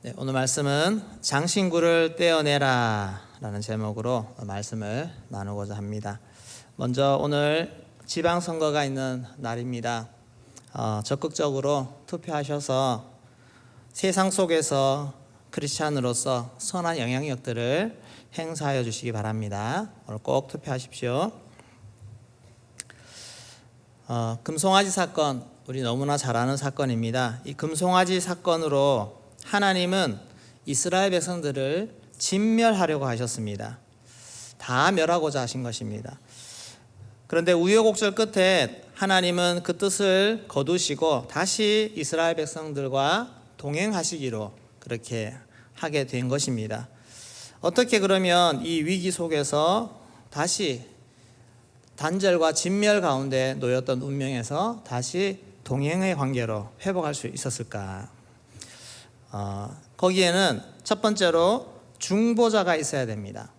네, 오늘 말씀은 장신구를 떼어내라 라는 제목으로 말씀을 나누고자 합니다. 먼저 오늘 지방선거가 있는 날입니다. 적극적으로 투표하셔서 세상 속에서 크리스찬으로서 선한 영향력들을 행사하여 주시기 바랍니다. 오늘 꼭 투표하십시오. 금송아지 사건, 우리 너무나 잘 아는 사건입니다. 이 금송아지 사건으로 하나님은 이스라엘 백성들을 진멸하려고 하셨습니다. 다 멸하고자 하신 것입니다. 그런데 우여곡절 끝에 하나님은 그 뜻을 거두시고 다시 이스라엘 백성들과 동행하시기로 그렇게 하게 된 것입니다. 어떻게 그러면 이 위기 속에서 다시 단절과 진멸 가운데 놓였던 운명에서 다시 동행의 관계로 회복할 수 있었을까? 거기에는 첫 번째로 중보자가 있어야 됩니다.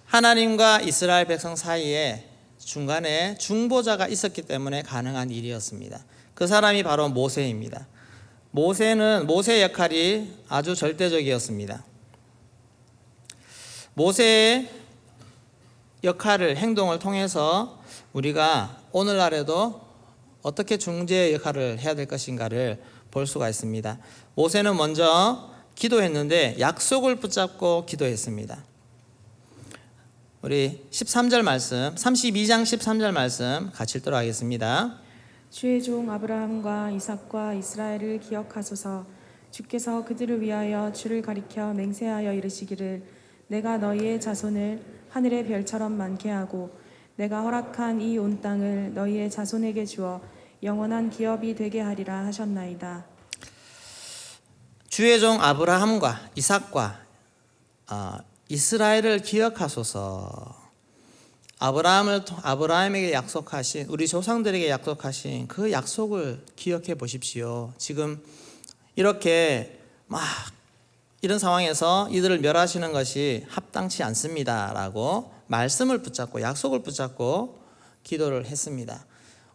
하나님과 이스라엘 백성 사이에 중간에 중보자가 있었기 때문에 가능한 일이었습니다. 그 사람이 바로 모세입니다. 모세의 역할이 아주 절대적이었습니다. 모세의 역할을, 행동을 통해서 우리가 오늘날에도 어떻게 중재의 역할을 해야 될 것인가를 볼 수가 있습니다. 모세는 먼저 기도했는데 약속을 붙잡고 기도했습니다. 우리 13절 말씀, 32장 13절 말씀 같이 읽도록 하겠습니다. 주의 종 아브라함과 이삭과 이스라엘을 기억하소서. 주께서 그들을 위하여 주를 가리켜 맹세하여 이르시기를 내가 너희의 자손을 하늘의 별처럼 많게 하고 내가 허락한 이 온 땅을 너희의 자손에게 주어 영원한 기업이 되게 하리라 하셨나이다. 주의 종 아브라함과 이삭과 이스라엘을 기억하소서. 아브라함에게 약속하신, 우리 조상들에게 약속하신 그 약속을 기억해 보십시오. 지금 이렇게 이런 상황에서 이들을 멸하시는 것이 합당치 않습니다 라고 말씀을 붙잡고 약속을 붙잡고 기도를 했습니다.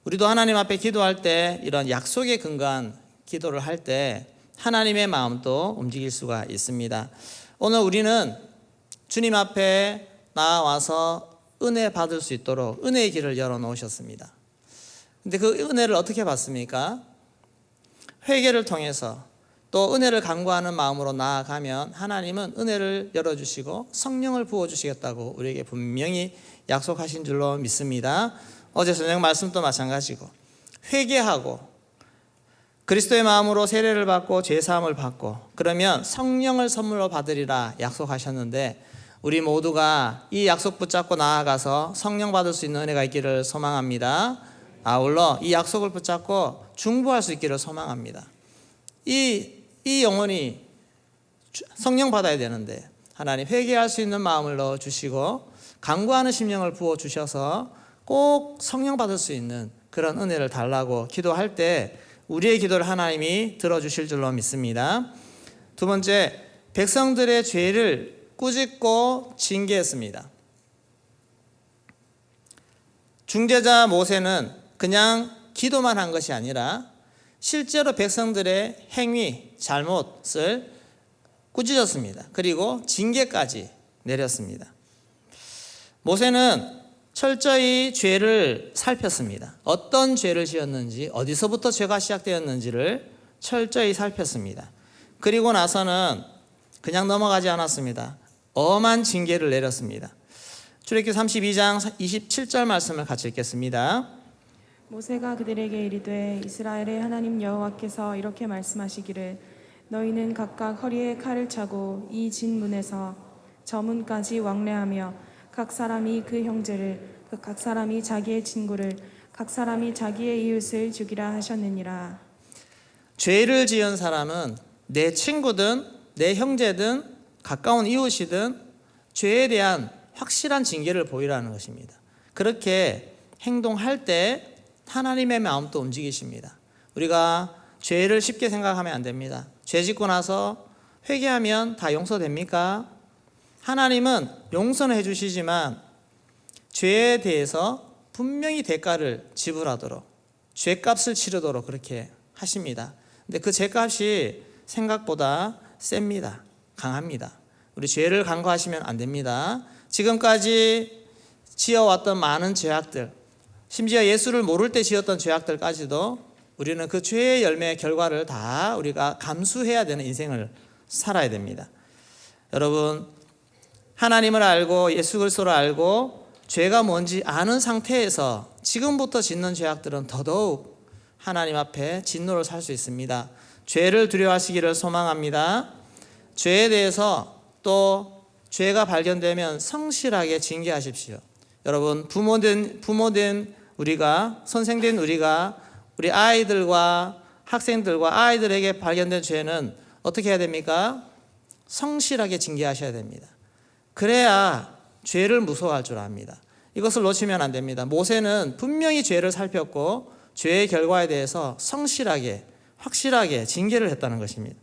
우리도 하나님 앞에 기도할 때 이런 약속에 근거한 기도를 할 때 하나님의 마음도 움직일 수가 있습니다. 오늘 우리는 주님 앞에 나와서 은혜 받을 수 있도록 은혜의 길을 열어놓으셨습니다. 근데 그 은혜를 어떻게 받습니까? 회개를 통해서 또 은혜를 간구하는 마음으로 나아가면 하나님은 은혜를 열어주시고 성령을 부어주시겠다고 우리에게 분명히 약속하신 줄로 믿습니다. 어제 저녁 말씀도 마찬가지고 회개하고 그리스도의 마음으로 세례를 받고 죄사함을 받고 그러면 성령을 선물로 받으리라 약속하셨는데 우리 모두가 이 약속 붙잡고 나아가서 성령 받을 수 있는 은혜가 있기를 소망합니다. 아울러 이 약속을 붙잡고 중보할 수 있기를 소망합니다. 이 영혼이 성령 받아야 되는데 하나님 회개할 수 있는 마음을 넣어주시고 간구하는 심령을 부어주셔서 꼭 성령 받을 수 있는 그런 은혜를 달라고 기도할 때 우리의 기도를 하나님이 들어주실 줄로 믿습니다. 두 번째, 백성들의 죄를 꾸짖고 징계했습니다. 중재자 모세는 그냥 기도만 한 것이 아니라 실제로 백성들의 행위, 잘못을 꾸짖었습니다. 그리고 징계까지 내렸습니다. 모세는 철저히 죄를 살폈습니다. 어떤 죄를 지었는지, 어디서부터 죄가 시작되었는지를 철저히 살폈습니다. 그리고 나서는 그냥 넘어가지 않았습니다. 엄한 징계를 내렸습니다. 출애굽기 32장 27절 말씀을 같이 읽겠습니다. 모세가 그들에게 이르되 이스라엘의 하나님 여호와께서 이렇게 말씀하시기를 너희는 각각 허리에 칼을 차고 이 진문에서 저 문까지 왕래하며 각 사람이 그 형제를 각 사람이 자기의 친구를 각 사람이 자기의 이웃을 죽이라 하셨느니라. 죄를 지은 사람은 내 친구든 내 형제든 가까운 이웃이든 죄에 대한 확실한 징계를 보이라는 것입니다. 그렇게 행동할 때 하나님의 마음도 움직이십니다. 우리가 죄를 쉽게 생각하면 안 됩니다. 죄 짓고 나서 회개하면 다 용서됩니까? 하나님은 용서는 해주시지만 죄에 대해서 분명히 대가를 지불하도록 죄값을 치르도록 그렇게 하십니다. 근데 그 죄값이 생각보다 셉니다. 강합니다. 우리 죄를 간과하시면 안 됩니다. 지금까지 지어왔던 많은 죄악들, 심지어 예수를 모를 때 지었던 죄악들까지도 우리는 그 죄의 열매의 결과를 다 우리가 감수해야 되는 인생을 살아야 됩니다. 여러분, 하나님을 알고 예수 그리스도를 알고 죄가 뭔지 아는 상태에서 지금부터 짓는 죄악들은 더더욱 하나님 앞에 진노를 살 수 있습니다. 죄를 두려워하시기를 소망합니다. 죄에 대해서 또 죄가 발견되면 성실하게 징계하십시오. 여러분, 부모된 우리가, 선생된 우리가 우리 아이들과 학생들과 아이들에게 발견된 죄는 어떻게 해야 됩니까? 성실하게 징계하셔야 됩니다. 그래야 죄를 무서워할 줄 압니다. 이것을 놓치면 안 됩니다. 모세는 분명히 죄를 살폈고 죄의 결과에 대해서 성실하게, 확실하게 징계를 했다는 것입니다.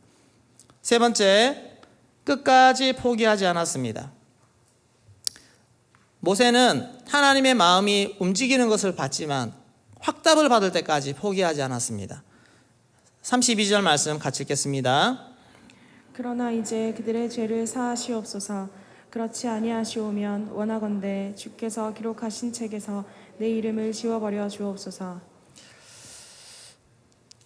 세 번째, 끝까지 포기하지 않았습니다. 모세는 하나님의 마음이 움직이는 것을 봤지만 확답을 받을 때까지 포기하지 않았습니다. 32절 말씀 같이 읽겠습니다. 그러나 이제 그들의 죄를 사하시옵소서. 그렇지 아니하시오면 원하건대 주께서 기록하신 책에서 내 이름을 지워버려 주옵소서.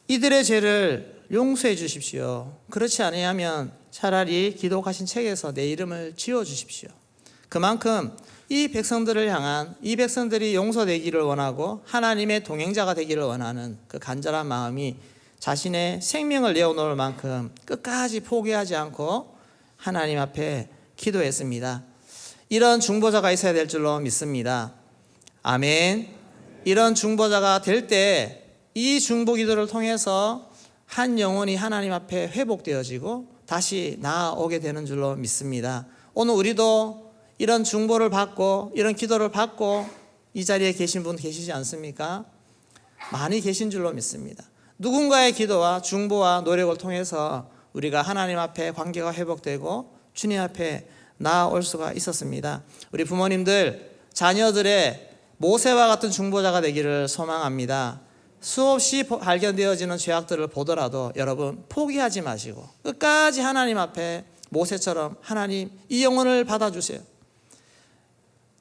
이들의 죄를 용서해 주십시오. 그렇지 아니하면 차라리 기록하신 책에서 내 이름을 지워 주십시오. 그만큼 이 백성들을 향한, 이 백성들이 용서되기를 원하고 하나님의 동행자가 되기를 원하는 그 간절한 마음이 자신의 생명을 내어놓을 만큼 끝까지 포기하지 않고 하나님 앞에 기도했습니다. 이런 중보자가 있어야 될 줄로 믿습니다. 아멘. 이런 중보자가 될 때 이 중보 기도를 통해서 한 영혼이 하나님 앞에 회복되어지고 다시 나아오게 되는 줄로 믿습니다. 오늘 우리도 이런 중보를 받고 이런 기도를 받고 이 자리에 계신 분 계시지 않습니까? 많이 계신 줄로 믿습니다. 누군가의 기도와 중보와 노력을 통해서 우리가 하나님 앞에 관계가 회복되고 주님 앞에 나아올 수가 있었습니다. 우리 부모님들, 자녀들의 모세와 같은 중보자가 되기를 소망합니다. 수없이 발견되어지는 죄악들을 보더라도 여러분 포기하지 마시고 끝까지 하나님 앞에 모세처럼 하나님 이 영혼을 받아주세요.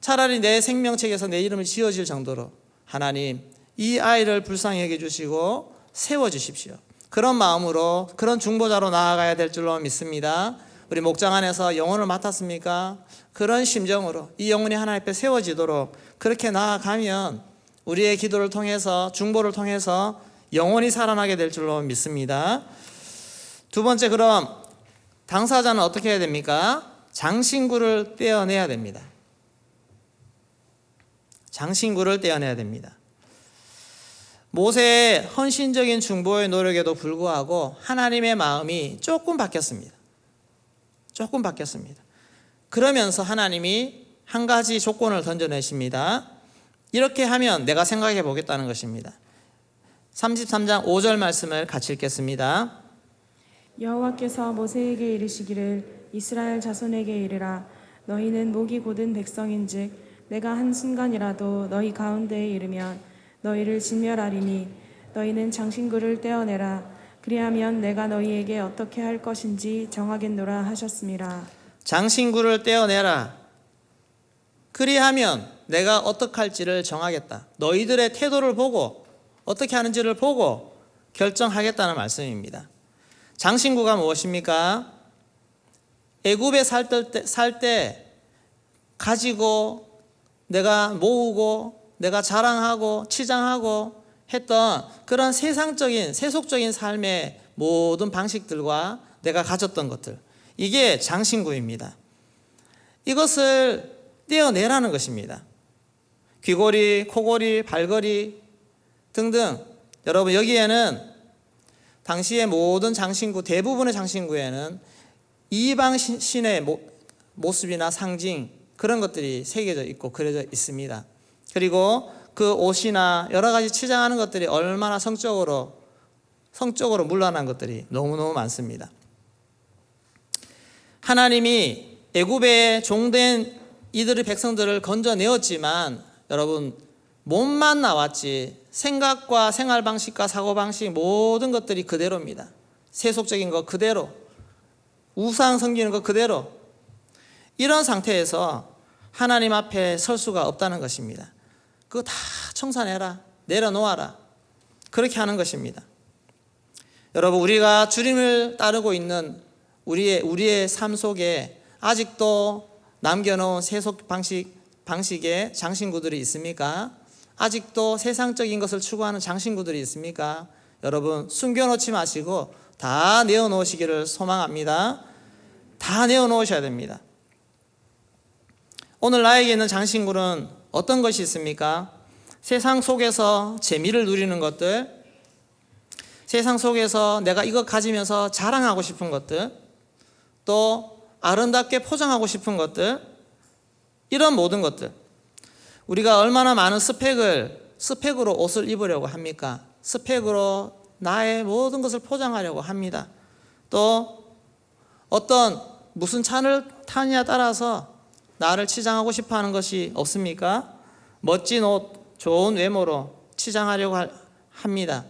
차라리 내 생명책에서 내 이름을 지어질 정도로 하나님 이 아이를 불쌍히 여겨주시고 세워주십시오. 그런 마음으로 그런 중보자로 나아가야 될 줄로 믿습니다. 우리 목장 안에서 영혼을 맡았습니까? 그런 심정으로 이 영혼이 하나님 앞에 세워지도록 그렇게 나아가면 우리의 기도를 통해서 중보를 통해서 영혼이 살아나게 될 줄로 믿습니다. 두 번째, 그럼 당사자는 어떻게 해야 됩니까? 장신구를 떼어내야 됩니다. 장신구를 떼어내야 됩니다. 모세의 헌신적인 중보의 노력에도 불구하고 하나님의 마음이 조금 바뀌었습니다. 조금 바뀌었습니다. 그러면서 하나님이 한 가지 조건을 던져내십니다. 이렇게 하면 내가 생각해 보겠다는 것입니다. 33장 5절 말씀을 같이 읽겠습니다. 여호와께서 모세에게 이르시기를 이스라엘 자손에게 이르라. 너희는 목이 곧은 백성인즉 내가 한순간이라도 너희 가운데에 이르면 너희를 진멸하리니 너희는 장신구를 떼어내라. 그리하면 내가 너희에게 어떻게 할 것인지 정하겠노라 하셨습니다. 장신구를 떼어내라. 그리하면 내가 어떻게 할지를 정하겠다. 너희들의 태도를 보고 어떻게 하는지를 보고 결정하겠다는 말씀입니다. 장신구가 무엇입니까? 애굽에 살 때 가지고 내가 모으고 내가 자랑하고 치장하고 했던 그런 세속적인 삶의 모든 방식들과 내가 가졌던 것들, 이게 장신구입니다. 이것을 떼어내라는 것입니다. 귀걸이, 코걸이, 발걸이 등등, 여러분 여기에는 당시의 모든 장신구, 대부분의 장신구에는 이방 신의 모습이나 상징, 그런 것들이 새겨져 있고 그려져 있습니다. 그리고 그 옷이나 여러 가지 치장하는 것들이 얼마나 성적으로 문란한 것들이 너무너무 많습니다. 하나님이 애굽에 종된 이들의 백성들을 건져내었지만 여러분 몸만 나왔지 생각과 생활 방식과 사고 방식 모든 것들이 그대로입니다. 세속적인 거 그대로, 우상 섬기는 거 그대로. 이런 상태에서 하나님 앞에 설 수가 없다는 것입니다. 그거 다 청산해라, 내려놓아라, 그렇게 하는 것입니다. 여러분, 우리가 주님을 따르고 있는 우리의 삶 속에 아직도 남겨놓은 세속 방식의 장신구들이 있습니까? 아직도 세상적인 것을 추구하는 장신구들이 있습니까? 여러분, 숨겨놓지 마시고 다 내어놓으시기를 소망합니다. 다 내어놓으셔야 됩니다. 오늘 나에게 있는 장신구는 어떤 것이 있습니까? 세상 속에서 재미를 누리는 것들, 세상 속에서 내가 이거 가지면서 자랑하고 싶은 것들, 또 아름답게 포장하고 싶은 것들, 이런 모든 것들. 우리가 얼마나 많은 스펙으로 옷을 입으려고 합니까? 스펙으로 나의 모든 것을 포장하려고 합니다. 또 무슨 차를 타느냐에 따라서 나를 치장하고 싶어 하는 것이 없습니까? 멋진 옷, 좋은 외모로 치장하려고 합니다.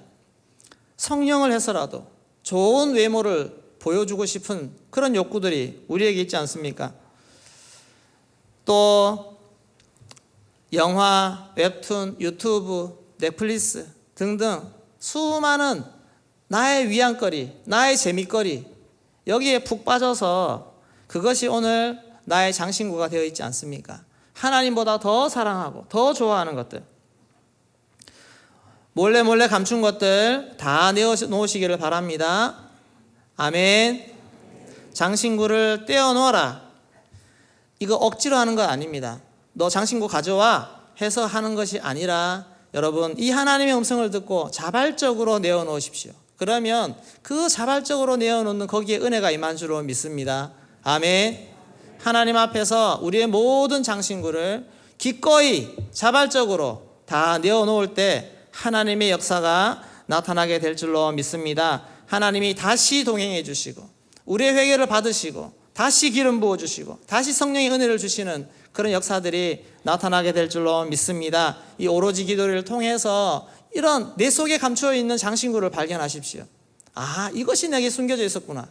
성령을 해서라도 좋은 외모를 보여주고 싶은 그런 욕구들이 우리에게 있지 않습니까? 또 영화, 웹툰, 유튜브, 넷플릭스 등등 수많은 나의 위안거리, 나의 재미거리, 여기에 푹 빠져서 그것이 오늘 나의 장신구가 되어 있지 않습니까? 하나님보다 더 사랑하고 더 좋아하는 것들, 몰래 감춘 것들 다 내어놓으시기를 바랍니다. 아멘. 장신구를 떼어놓아라. 이거 억지로 하는 건 아닙니다. 너 장신구 가져와 해서 하는 것이 아니라 여러분, 이 하나님의 음성을 듣고 자발적으로 내어놓으십시오. 그러면 그 자발적으로 내어놓는 거기에 은혜가 임한 줄로 믿습니다. 아멘. 하나님 앞에서 우리의 모든 장신구를 기꺼이 자발적으로 다 내어놓을 때 하나님의 역사가 나타나게 될 줄로 믿습니다. 하나님이 다시 동행해 주시고 우리의 회개를 받으시고 다시 기름 부어주시고 다시 성령의 은혜를 주시는 그런 역사들이 나타나게 될 줄로 믿습니다. 이 오로지 기도를 통해서 이런 내 속에 감추어 있는 장신구를 발견하십시오. 아, 이것이 내게 숨겨져 있었구나.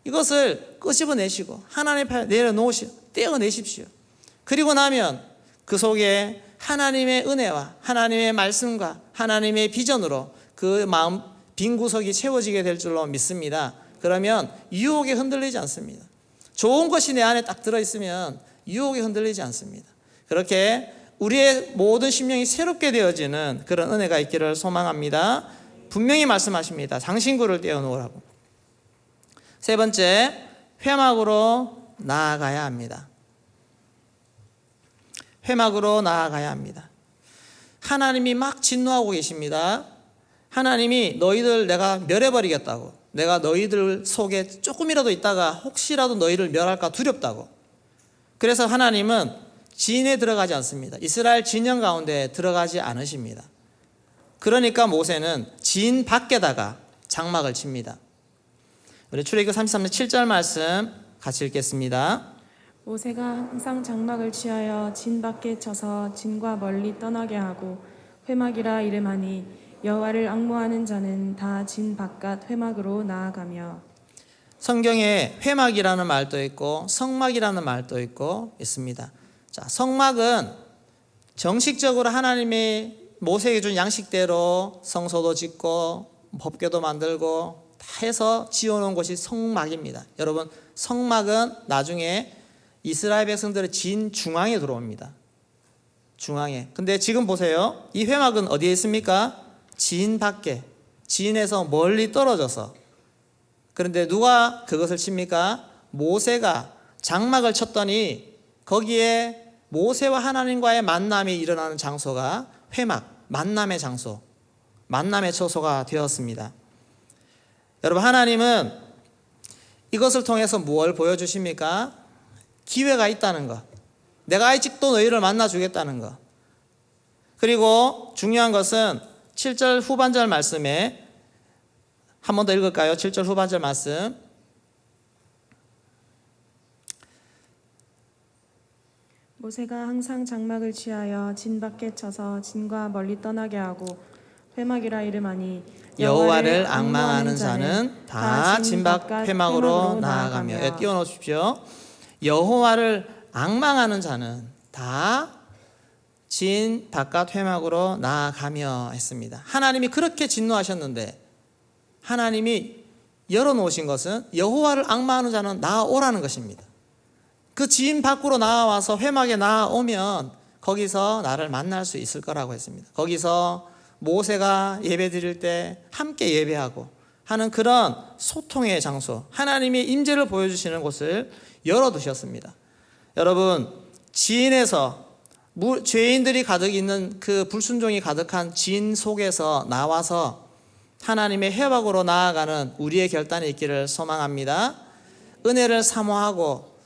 이것을 끄집어내시고 하나님 앞에 떼어내십시오. 그리고 나면 그 속에 하나님의 은혜와 하나님의 말씀과 하나님의 비전으로 그 마음 빈 구석이 채워지게 될 줄로 믿습니다. 그러면 유혹에 흔들리지 않습니다. 좋은 것이 내 안에 딱 들어있으면 유혹에 흔들리지 않습니다. 그렇게 우리의 모든 심령이 새롭게 되어지는 그런 은혜가 있기를 소망합니다. 분명히 말씀하십니다. 장신구를 떼어놓으라고. 세 번째, 회막으로 나아가야 합니다. 회막으로 나아가야 합니다. 하나님이 막 진노하고 계십니다. 하나님이 너희들 내가 멸해버리겠다고, 내가 너희들 속에 조금이라도 있다가 혹시라도 너희를 멸할까 두렵다고. 그래서 하나님은 진에 들어가지 않습니다. 이스라엘 진영 가운데 들어가지 않으십니다. 그러니까 모세는 진 밖에다가 장막을 칩니다. 우리 출애굽 33장 7절 말씀 같이 읽겠습니다. 모세가 항상 장막을 취하여 진 밖에 쳐서 진과 멀리 떠나게 하고 회막이라 이름하니 여호와를 앙모하는 자는 다 진 바깥 회막으로 나아가며. 성경에 회막이라는 말도 있고 성막이라는 말도 있고 있습니다. 자, 성막은 정식적으로 하나님이 모세에게 준 양식대로 성소도 짓고 법궤도 만들고 다 해서 지어놓은 곳이 성막입니다. 여러분, 성막은 나중에 이스라엘 백성들의 진 중앙에 들어옵니다. 중앙에. 근데 지금 보세요. 이 회막은 어디에 있습니까? 진 밖에, 진에서 멀리 떨어져서. 그런데 누가 그것을 칩니까? 모세가 장막을 쳤더니 거기에 모세와 하나님과의 만남이 일어나는 장소가 회막, 만남의 장소, 만남의 처소가 되었습니다. 여러분, 하나님은 이것을 통해서 무엇을 보여주십니까? 기회가 있다는 것, 내가 아직도 너희를 만나주겠다는 것. 그리고 중요한 것은 7절 후반절 말씀에 한 번 더 읽을까요? 7절 후반절 말씀. 모세가 항상 장막을 취하여 진 밖에 쳐서 진과 멀리 떠나게 하고 회막이라 이름하니 여호와를 앙망하는 자는 다 진 밖 회막으로 나아가며. 띄워놓으십시오. 여호와를 앙망하는 자는 다 진 바깥 회막으로 나아가며 했습니다. 하나님이 그렇게 진노하셨는데 하나님이 열어놓으신 것은 여호와를 앙망하는 자는 나아오라는 것입니다. 그 진 밖으로 나와서 회막에 나아오면 거기서 나를 만날 수 있을 거라고 했습니다. 거기서 모세가 예배 드릴 때 함께 예배하고 하는 그런 소통의 장소, 하나님의 임재를 보여주시는 곳을 열어두셨습니다. 여러분, 지인에서 죄인들이 가득 있는 그 불순종이 가득한 진 속에서 나와서 하나님의 회막으로 나아가는 우리의 결단이 있기를 소망합니다. 은혜를 사모하고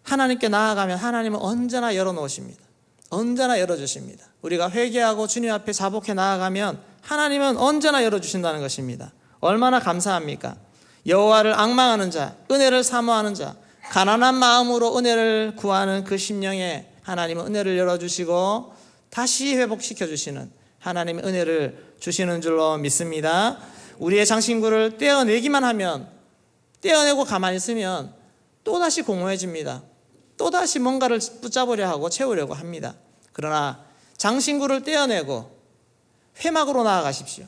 하나님께 나아가면 하나님은 언제나 열어놓으십니다. 언제나 열어주십니다. 우리가 회개하고 주님 앞에 자복해 나아가면 하나님은 언제나 열어주신다는 것입니다. 얼마나 감사합니까? 여호와를 앙망하는 자, 은혜를 사모하는 자, 가난한 마음으로 은혜를 구하는 그 심령에 하나님은 은혜를 열어주시고 다시 회복시켜 주시는 하나님의 은혜를 주시는 줄로 믿습니다. 우리의 장신구를 떼어내기만 하면, 떼어내고 가만히 있으면 또다시 공허해집니다. 또다시 뭔가를 붙잡으려 하고 채우려고 합니다. 그러나 장신구를 떼어내고 회막으로 나아가십시오.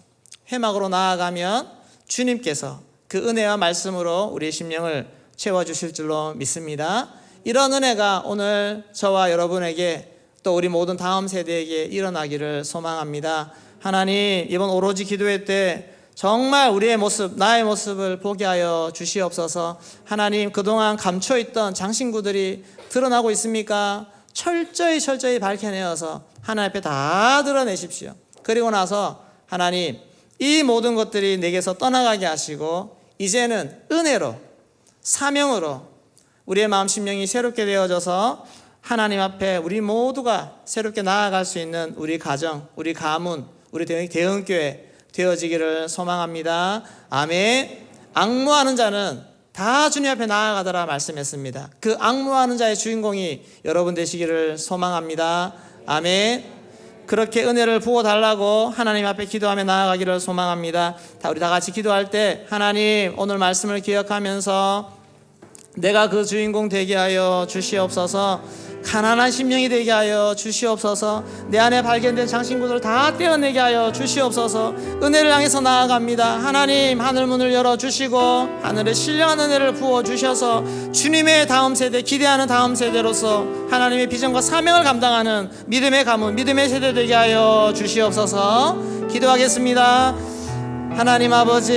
회막으로 나아가면 주님께서 그 은혜와 말씀으로 우리의 심령을 채워주실 줄로 믿습니다. 이런 은혜가 오늘 저와 여러분에게 또 우리 모든 다음 세대에게 일어나기를 소망합니다. 하나님, 이번 오로지 기도회 때 정말 우리의 모습, 나의 모습을 보게 하여 주시옵소서. 하나님, 그동안 감춰있던 장신구들이 드러나고 있습니까? 철저히 밝혀내어서 하나님 앞에 다 드러내십시오. 그리고 나서 하나님, 이 모든 것들이 내게서 떠나가게 하시고 이제는 은혜로, 사명으로 우리의 마음 심령이 새롭게 되어져서 하나님 앞에 우리 모두가 새롭게 나아갈 수 있는 우리 가정, 우리 가문, 우리 대흥교회 되어지기를 소망합니다. 아멘. 앙무하는 자는 다 주님 앞에 나아가더라 말씀했습니다. 그 앙무하는 자의 주인공이 여러분 되시기를 소망합니다. 아멘. 그렇게 은혜를 부어달라고 하나님 앞에 기도하며 나아가기를 소망합니다. 우리 다 같이 기도할 때 하나님, 오늘 말씀을 기억하면서 내가 그 주인공 되게 하여 주시옵소서. 가난한 심령이 되게 하여 주시옵소서. 내 안에 발견된 장신구들 다 떼어내게 하여 주시옵소서. 은혜를 향해서 나아갑니다. 하나님, 하늘문을 열어주시고 하늘에 신령한 은혜를 부어주셔서 주님의 다음 세대, 기대하는 다음 세대로서 하나님의 비전과 사명을 감당하는 믿음의 가문, 믿음의 세대 되게 하여 주시옵소서. 기도하겠습니다. 하나님 아버지,